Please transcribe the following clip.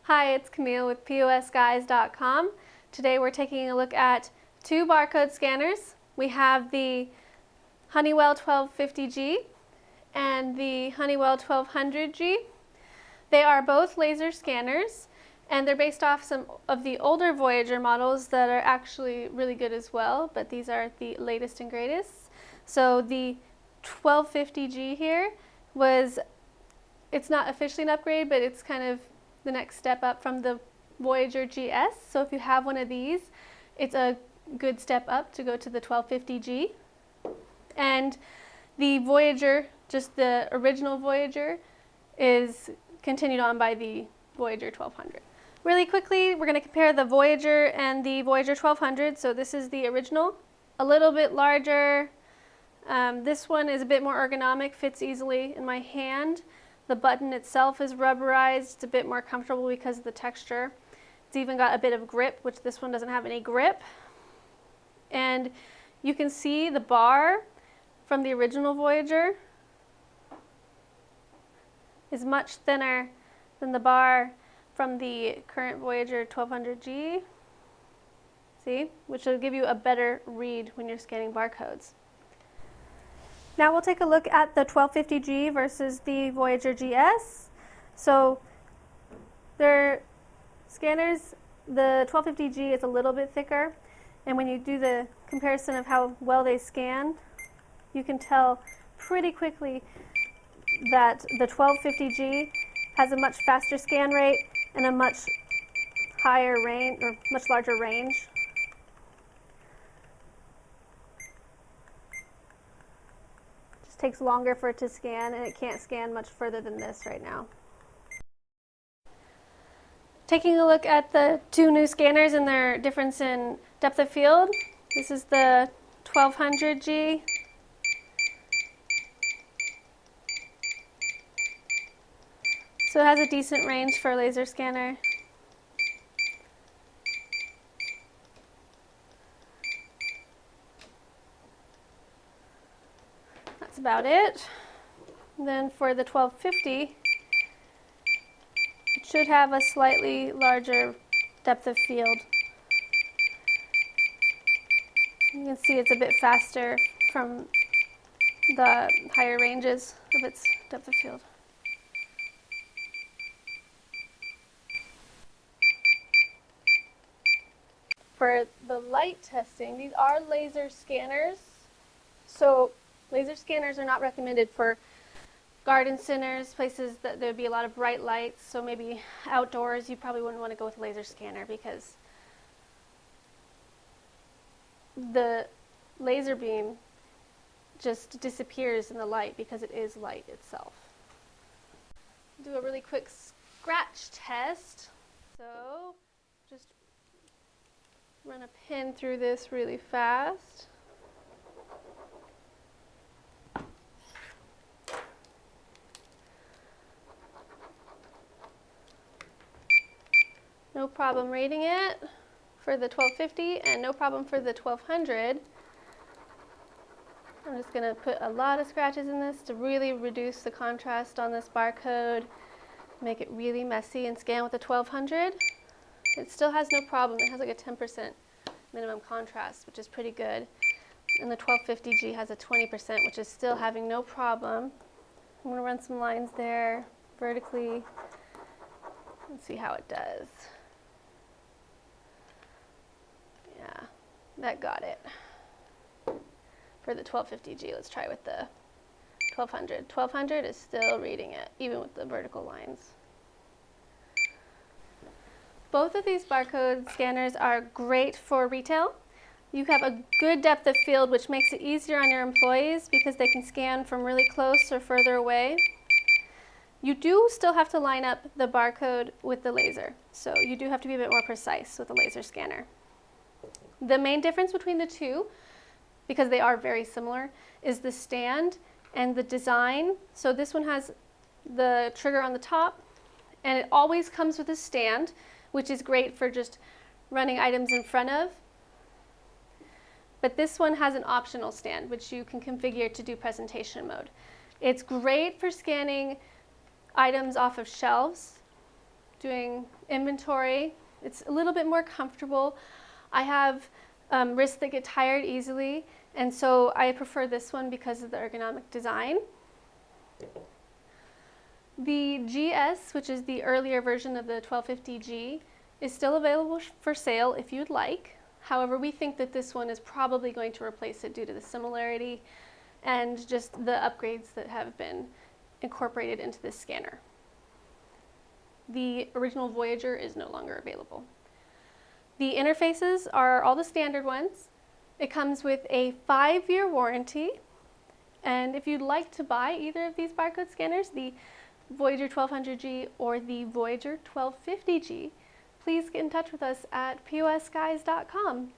Hi, it's Camille with POSGuys.com. Today we're taking a look at two barcode scanners. We have the Honeywell 1250G and the Honeywell 1200G. They are both laser scanners, and they're based off some of the older Voyager models that are actually really good as well, but these are the latest and greatest. So the 1250G here it's not officially an upgrade, but it's kind of the next step up from the Voyager Gs. So if you have one of these, it's a good step up to go to the 1250G. And the Voyager, just the original Voyager, is continued on by the Voyager 1200. Really quickly, we're going to compare the Voyager and the Voyager 1200. So this is the original, a little bit larger. This one is a bit more ergonomic, fits easily in my hand. The button itself is rubberized. It's a bit more comfortable because of the texture. It's even got a bit of grip, which this one doesn't have any grip. And you can see the bar from the original Voyager is much thinner than the bar from the current Voyager 1200G. See? Which will give you a better read when you're scanning barcodes. Now we'll take a look at the 1250G versus the Voyager Gs. So their scanners, the 1250G is a little bit thicker, and when you do the comparison of how well they scan, you can tell pretty quickly that the 1250G has a much faster scan rate and a much higher range, or much larger range. Takes longer for it to scan, and it can't scan much further than this right now. Taking a look at the two new scanners and their difference in depth of field. This is the 1200G. So it has a decent range for a laser scanner. That's about it. And then for the 1250, it should have a slightly larger depth of field. You can see it's a bit faster from the higher ranges of its depth of field. For the light testing, these are laser scanners. So laser scanners are not recommended for garden centers, places that there would be a lot of bright lights. So maybe outdoors, you probably wouldn't want to go with a laser scanner because the laser beam just disappears in the light because it is light itself. Do a really quick scratch test. So just run a pin through this really fast. No problem rating it for the 1250 and no problem for the 1200. I'm just going to put a lot of scratches in this to really reduce the contrast on this barcode, make it really messy, and scan with the 1200. It still has no problem. It has like a 10% minimum contrast, which is pretty good. And the 1250G has a 20%, which is still having no problem. I'm going to run some lines there vertically and see how it does. Yeah, that got it. For the 1250G, let's try with the 1200. 1200 is still reading it, even with the vertical lines. Both of these barcode scanners are great for retail. You have a good depth of field, which makes it easier on your employees because they can scan from really close or further away. You do still have to line up the barcode with the laser, so you do have to be a bit more precise with the laser scanner. The main difference between the two, because they are very similar, is the stand and the design. So this one has the trigger on the top, and it always comes with a stand, which is great for just running items in front of. But this one has an optional stand, which you can configure to do presentation mode. It's great for scanning items off of shelves doing inventory. It's a little bit more comfortable. I have wrists that get tired easily, and so I prefer this one because of the ergonomic design. The GS, which is the earlier version of the 1250G, is still available for sale if you'd like. However, we think that this one is probably going to replace it due to the similarity and just the upgrades that have been incorporated into this scanner. The original Voyager is no longer available. The interfaces are all the standard ones. It comes with a 5-year warranty, and if you'd like to buy either of these barcode scanners, the Voyager 1200G or the Voyager 1250G, please get in touch with us at POSGuys.com.